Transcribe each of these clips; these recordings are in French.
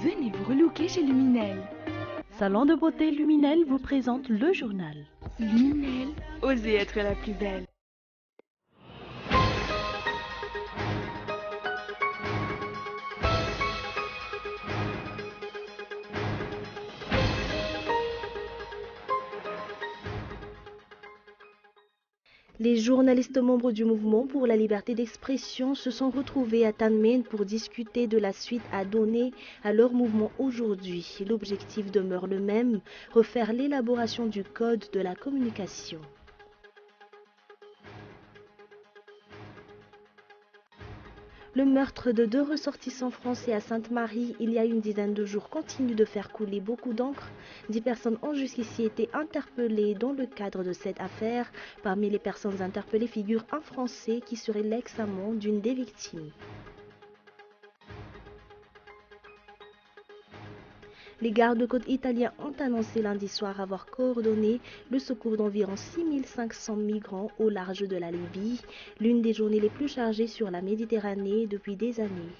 Venez vous relooker chez Luminel. Salon de beauté Luminel vous présente le journal. Luminel, osez être la plus belle. Les journalistes membres du mouvement pour la liberté d'expression se sont retrouvés à Tanmen pour discuter de la suite à donner à leur mouvement aujourd'hui. L'objectif demeure le même, refaire l'élaboration du code de la communication. Le meurtre de 2 ressortissants français à Sainte-Marie il y a une dizaine de jours continue de faire couler beaucoup d'encre. 10 personnes ont jusqu'ici été interpellées dans le cadre de cette affaire. Parmi les personnes interpellées figure un Français qui serait l'ex-amant d'une des victimes. Les gardes-côtes italiens ont annoncé lundi soir avoir coordonné le secours d'environ 6500 migrants au large de la Libye, l'une des journées les plus chargées sur la Méditerranée depuis des années.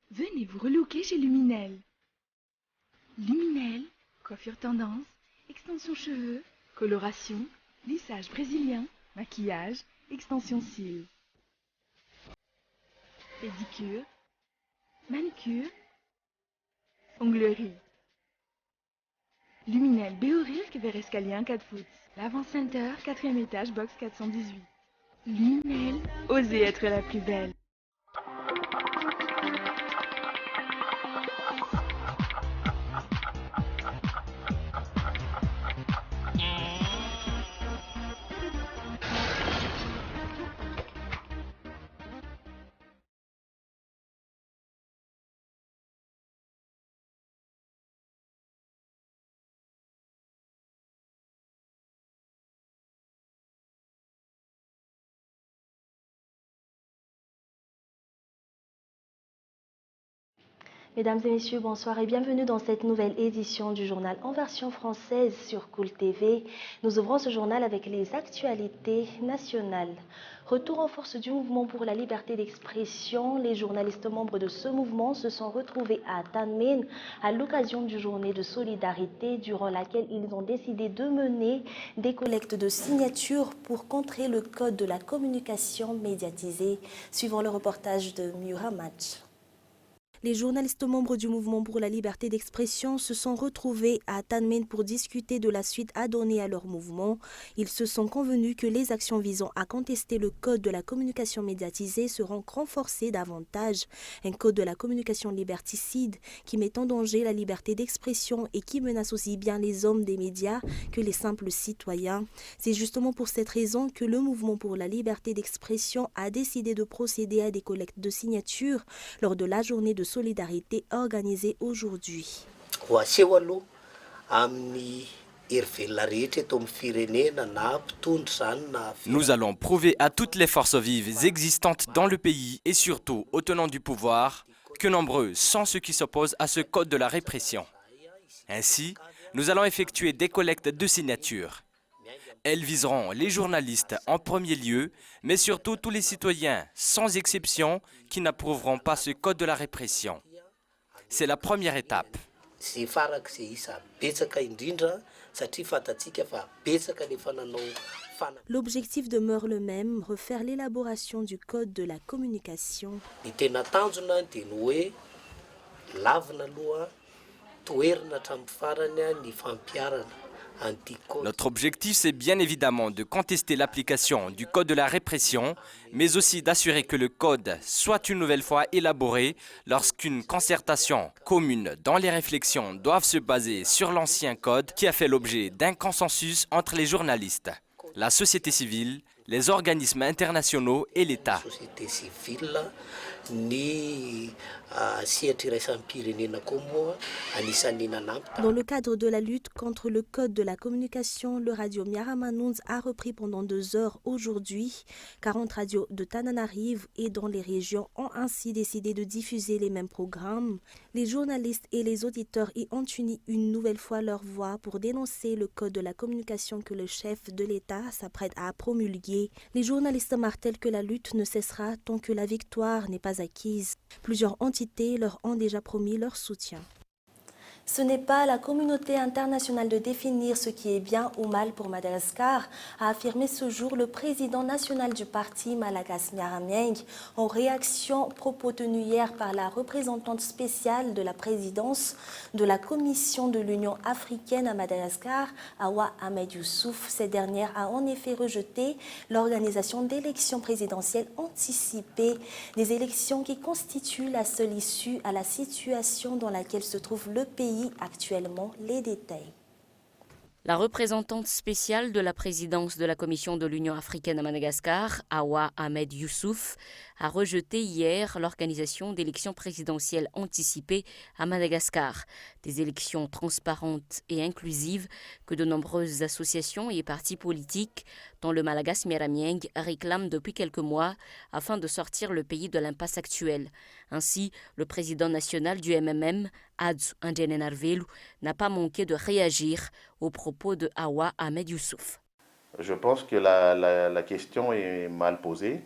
Venez vous relooker chez Luminel. Luminel, coiffure tendance, extension cheveux, coloration, lissage brésilien, maquillage, extension cils. Pédicure, manucure, onglerie. Luminel Béorilk vers escalier 1 4 foot. L'Avant Center, 4e étage, box 418. Luminel, osez être la plus belle. Mesdames et messieurs, bonsoir et bienvenue dans cette nouvelle édition du journal en version française sur Cool TV. Nous ouvrons ce journal avec les actualités nationales. Retour en force du mouvement pour la liberté d'expression. Les journalistes membres de ce mouvement se sont retrouvés à Tanmen à l'occasion d'une journée de solidarité durant laquelle ils ont décidé de mener des collectes de signatures pour contrer le code de la communication médiatisée. Suivant le reportage de Muhammad. Les journalistes membres du mouvement pour la liberté d'expression se sont retrouvés à Tanmen pour discuter de la suite à donner à leur mouvement. Ils se sont convenus que les actions visant à contester le code de la communication médiatisée seront renforcées davantage. Un code de la communication liberticide qui met en danger la liberté d'expression et qui menace aussi bien les hommes des médias que les simples citoyens. C'est justement pour cette raison que le mouvement pour la liberté d'expression a décidé de procéder à des collectes de signatures lors de la journée de solidarité organisée aujourd'hui. Nous allons prouver à toutes les forces vives existantes dans le pays et surtout aux tenants du pouvoir que nombreux sont ceux qui s'opposent à ce code de la répression. Ainsi, nous allons effectuer des collectes de signatures. Elles viseront les journalistes en premier lieu, mais surtout tous les citoyens, sans exception, qui n'approuveront pas ce code de la répression. C'est la première étape. L'objectif demeure le même, refaire l'élaboration du code de la communication. Notre objectif, c'est bien évidemment de contester l'application du code de la répression, mais aussi d'assurer que le code soit une nouvelle fois élaboré lorsqu'une concertation commune dans les réflexions doivent se baser sur l'ancien code qui a fait l'objet d'un consensus entre les journalistes, la société civile, les organismes internationaux et l'État. Société civile ni siatiraisampirenena koa moa anisan'ny nanampy. Dans le cadre de la lutte contre le code de la communication, le radio Miaramanouns a repris pendant 2 heures aujourd'hui. 40 radios de Tananarive et dans les régions ont ainsi décidé de diffuser les mêmes programmes. Les journalistes et les auditeurs y ont uni une nouvelle fois leur voix pour dénoncer le code de la communication que le chef de l'État s'apprête à promulguer. Les journalistes martèlent que la lutte ne cessera tant que la victoire n'est pas acquise. Plusieurs entités leur ont déjà promis leur soutien. Ce n'est pas à la communauté internationale de définir ce qui est bien ou mal pour Madagascar, a affirmé ce jour le président national du parti Malagas Miaramieng, en réaction aux propos tenus hier par la représentante spéciale de la présidence de la Commission de l'Union africaine à Madagascar, Awa Ahmed Youssouf. Cette dernière a en effet rejeté l'organisation d'élections présidentielles anticipées, des élections qui constituent la seule issue à la situation dans laquelle se trouve le pays actuellement. Les détails. La représentante spéciale de la présidence de la Commission de l'Union africaine à Madagascar, Awa Ahmed Youssouf, a rejeté hier l'organisation d'élections présidentielles anticipées à Madagascar, des élections transparentes et inclusives que de nombreuses associations et partis politiques, dont le Malagas Miaramieng, réclament depuis quelques mois afin de sortir le pays de l'impasse actuelle. Ainsi, le président national du MMM, Adzu Andenenarvelu, n'a pas manqué de réagir aux propos de Awa Ahmed Youssouf. Je pense que la question est mal posée,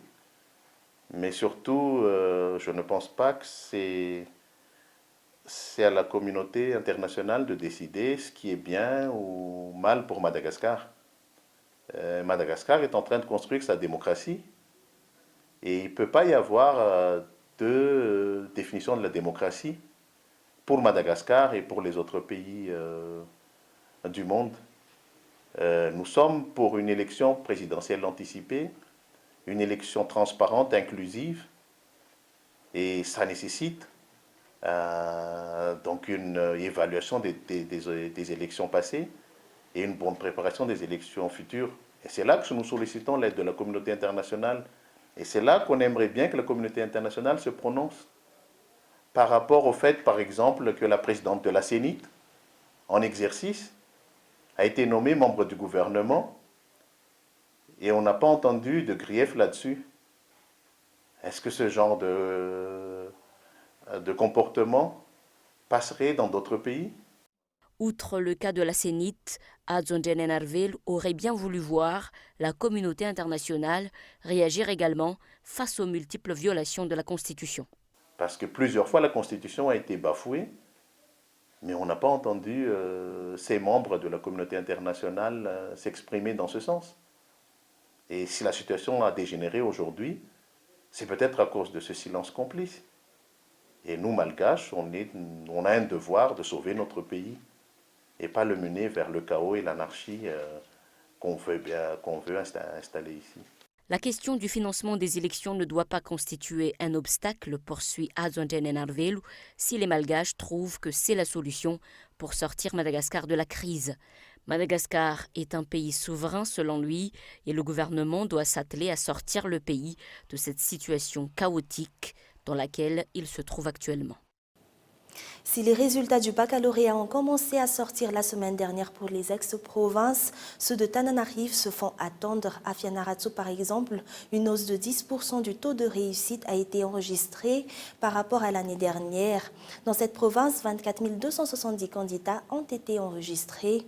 mais surtout, je ne pense pas que c'est à la communauté internationale de décider ce qui est bien ou mal pour Madagascar. Madagascar est en train de construire sa démocratie et il ne peut pas y avoir deux définitions de la démocratie pour Madagascar et pour les autres pays du monde. Nous sommes pour une élection présidentielle anticipée, une élection transparente, inclusive, et ça nécessite donc une évaluation des élections passées et une bonne préparation des élections futures. Et c'est là que nous sollicitons l'aide de la communauté internationale, et c'est là qu'on aimerait bien que la communauté internationale se prononce par rapport au fait, par exemple, que la présidente de la CENIT, en exercice, a été nommée membre du gouvernement et on n'a pas entendu de grief là-dessus. Est-ce que ce genre de comportement passerait dans d'autres pays? Outre le cas de la CENIT, Adzu Andenenarvelu aurait bien voulu voir la communauté internationale réagir également face aux multiples violations de la Constitution. Parce que plusieurs fois la Constitution a été bafouée, mais on n'a pas entendu ces membres de la communauté internationale s'exprimer dans ce sens. Et si la situation a dégénéré aujourd'hui, c'est peut-être à cause de ce silence complice. Et nous, Malgaches, on a un devoir de sauver notre pays et pas le mener vers le chaos et l'anarchie qu'on veut installer ici. La question du financement des élections ne doit pas constituer un obstacle, poursuit Adzu Andenenarvelu, si les Malgaches trouvent que c'est la solution pour sortir Madagascar de la crise. Madagascar est un pays souverain selon lui et le gouvernement doit s'atteler à sortir le pays de cette situation chaotique dans laquelle il se trouve actuellement. Si les résultats du baccalauréat ont commencé à sortir la semaine dernière pour les ex-provinces, ceux de Tananarive se font attendre. À Fianarantsoa, par exemple, une hausse de 10% du taux de réussite a été enregistrée par rapport à l'année dernière. Dans cette province, 24 270 candidats ont été enregistrés.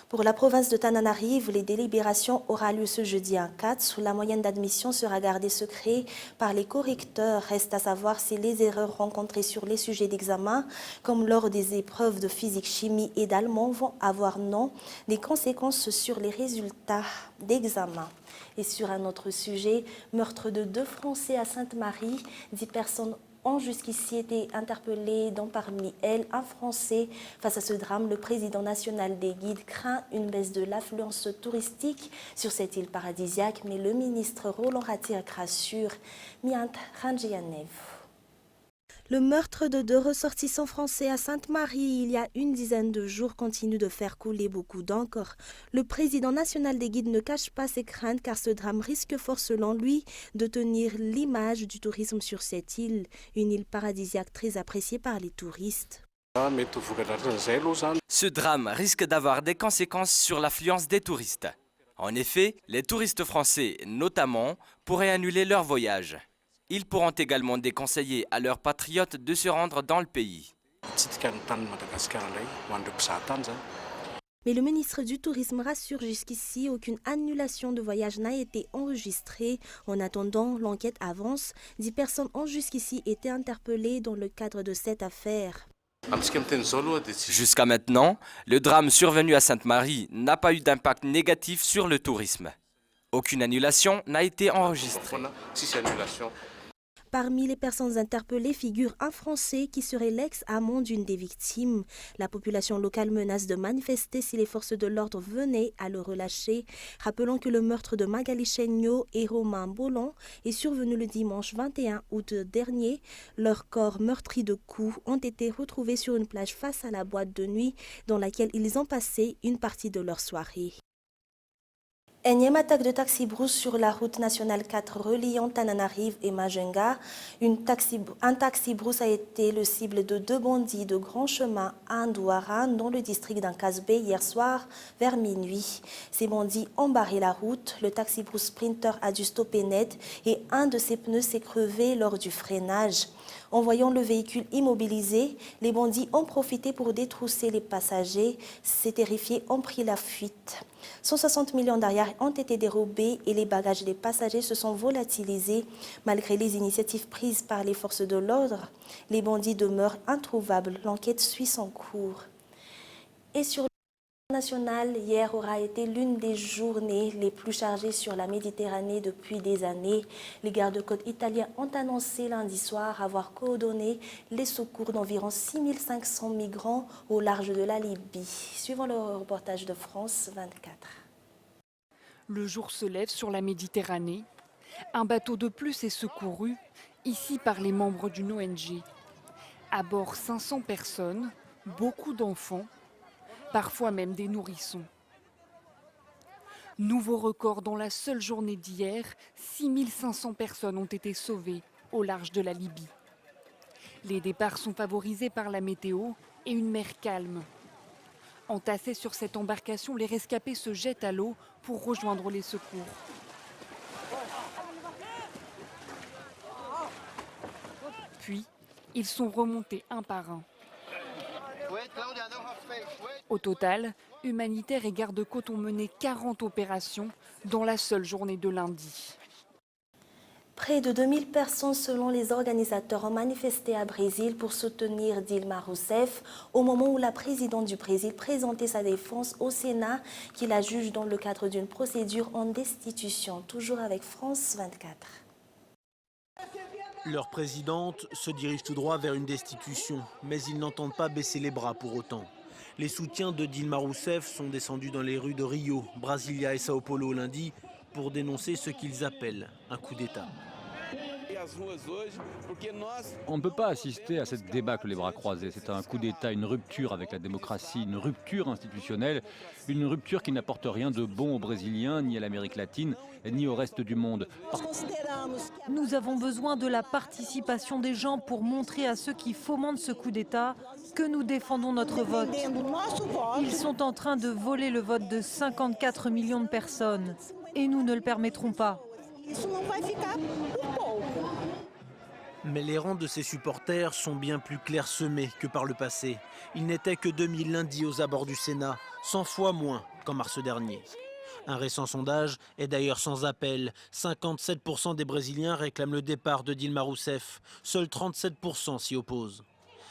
Pour la province de Tananarive, les délibérations auront lieu ce jeudi à 4. La moyenne d'admission sera gardée secret par les correcteurs. Reste à savoir si les erreurs rencontrées sur les sujets d'examen, comme lors des épreuves de physique, chimie et d'allemand, vont avoir non des conséquences sur les résultats d'examen. Et sur un autre sujet, meurtre de 2 Français à Sainte-Marie, 10 personnes ont jusqu'ici été interpellés, dont parmi elles un Français. Face à ce drame, le président national des guides craint une baisse de l'affluence touristique sur cette île paradisiaque, mais le ministre Roland Ratir rassure. Miant Ranjianev. Le meurtre de 2 ressortissants français à Sainte-Marie il y a une dizaine de jours continue de faire couler beaucoup d'encre. Le président national des guides ne cache pas ses craintes car ce drame risque fort selon lui de tenir l'image du tourisme sur cette île, une île paradisiaque très appréciée par les touristes. Ce drame risque d'avoir des conséquences sur l'affluence des touristes. En effet, les touristes français, notamment, pourraient annuler leur voyage. Ils pourront également déconseiller à leurs patriotes de se rendre dans le pays. Mais le ministre du Tourisme rassure jusqu'ici, aucune annulation de voyage n'a été enregistrée. En attendant, l'enquête avance. 10 personnes ont jusqu'ici été interpellées dans le cadre de cette affaire. Jusqu'à maintenant, le drame survenu à Sainte-Marie n'a pas eu d'impact négatif sur le tourisme. Aucune annulation n'a été enregistrée. Parmi les personnes interpellées figure un Français qui serait l'ex-amant d'une des victimes. La population locale menace de manifester si les forces de l'ordre venaient à le relâcher. Rappelons que le meurtre de Magali Chéniaud et Romain Bolland est survenu le dimanche 21 août dernier. Leurs corps meurtris de coups ont été retrouvés sur une plage face à la boîte de nuit dans laquelle ils ont passé une partie de leur soirée. Énième attaque de taxi-brousse sur la route nationale 4 reliant Tananarive et Majunga. Un taxi-brousse a été le cible de 2 bandits de grand chemin à Ndouaran dans le district d'Ankasbe hier soir vers minuit. Ces bandits ont barré la route. Le taxi-brousse Sprinter a dû stopper net et un de ses pneus s'est crevé lors du freinage. En voyant le véhicule immobilisé, les bandits ont profité pour détrousser les passagers. Ces terrifiés ont pris la fuite. 160 millions d'ariars ont été dérobés et les bagages des passagers se sont volatilisés. Malgré les initiatives prises par les forces de l'ordre, les bandits demeurent introuvables. L'enquête suit son cours. Et sur le plan national, hier aura été l'une des journées les plus chargées sur la Méditerranée depuis des années. Les gardes-côtes italiens ont annoncé lundi soir avoir coordonné les secours d'environ 6500 migrants au large de la Libye. Suivant le reportage de France 24. Le jour se lève sur la Méditerranée. Un bateau de plus est secouru, ici par les membres d'une ONG. À bord 500 personnes, beaucoup d'enfants, parfois même des nourrissons. Nouveau record dans la seule journée d'hier, 6500 personnes ont été sauvées au large de la Libye. Les départs sont favorisés par la météo et une mer calme. Entassés sur cette embarcation, les rescapés se jettent à l'eau pour rejoindre les secours. Puis, ils sont remontés un par un. Au total, humanitaires et gardes-côtes ont mené 40 opérations dans la seule journée de lundi. Près de 2000 personnes selon les organisateurs ont manifesté à Brésil pour soutenir Dilma Rousseff au moment où la présidente du Brésil présentait sa défense au Sénat qui la juge dans le cadre d'une procédure en destitution. Toujours avec France 24. Leur présidente se dirige tout droit vers une destitution, mais ils n'entendent pas baisser les bras pour autant. Les soutiens de Dilma Rousseff sont descendus dans les rues de Rio, Brasilia et Sao Paulo lundi pour dénoncer ce qu'ils appellent un coup d'État. On ne peut pas assister à cette débâcle les bras croisés. C'est un coup d'État, une rupture avec la démocratie, une rupture institutionnelle, une rupture qui n'apporte rien de bon aux Brésiliens, ni à l'Amérique latine, ni au reste du monde. Nous avons besoin de la participation des gens pour montrer à ceux qui fomentent ce coup d'État que nous défendons notre vote. Ils sont en train de voler le vote de 54 millions de personnes et nous ne le permettrons pas. Mais les rangs de ses supporters sont bien plus clairsemés que par le passé. Ils n'étaient que 2000 lundi aux abords du Sénat, 100 fois moins qu'en mars dernier. Un récent sondage est d'ailleurs sans appel. 57% des Brésiliens réclament le départ de Dilma Rousseff. Seuls 37% s'y opposent.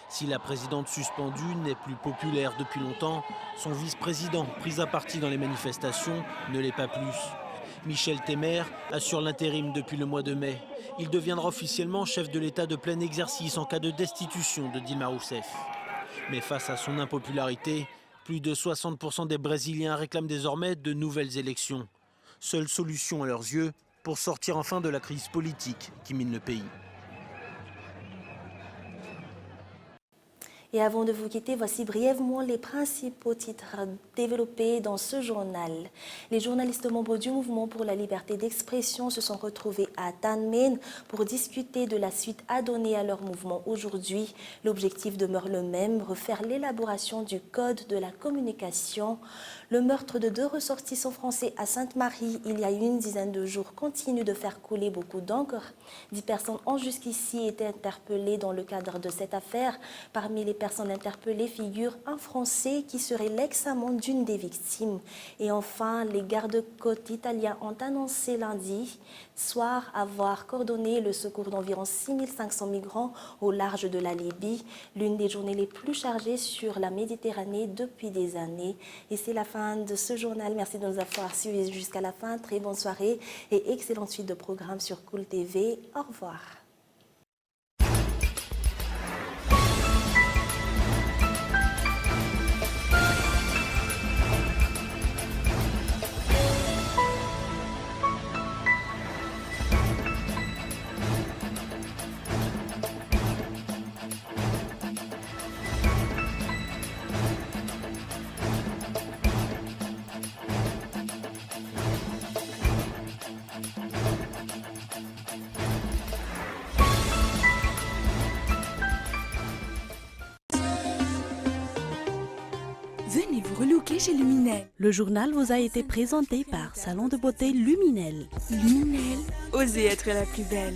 Si la présidente suspendue n'est plus populaire depuis longtemps, son vice-président, pris à partie dans les manifestations, ne l'est pas plus. Michel Temer assure l'intérim depuis le mois de mai. Il deviendra officiellement chef de l'État de plein exercice en cas de destitution de Dilma Rousseff. Mais face à son impopularité, plus de 60% des Brésiliens réclament désormais de nouvelles élections. Seule solution à leurs yeux pour sortir enfin de la crise politique qui mine le pays. Et avant de vous quitter, voici brièvement les principaux titres développés dans ce journal. Les journalistes membres du mouvement pour la liberté d'expression se sont retrouvés à Tanmen pour discuter de la suite à donner à leur mouvement aujourd'hui. L'objectif demeure le même, refaire l'élaboration du code de la communication. Le meurtre de 2 ressortissants français à Sainte-Marie il y a une dizaine de jours continue de faire couler beaucoup d'encre. 10 personnes ont jusqu'ici été interpellées dans le cadre de cette affaire. Parmi les personnes interpellées figure un Français qui serait l'ex-amant d'une des victimes. Et enfin, les gardes-côtes italiens ont annoncé lundi soir avoir coordonné le secours d'environ 6500 migrants au large de la Libye, l'une des journées les plus chargées sur la Méditerranée depuis des années. Et c'est la fin de ce journal. Merci de nous avoir suivis jusqu'à la fin. Très bonne soirée et excellente suite de programmes sur Cool TV. Au revoir. Venez vous relooker chez Luminel. Le journal vous a été présenté par Salon de beauté Luminel. Luminel, osez être la plus belle.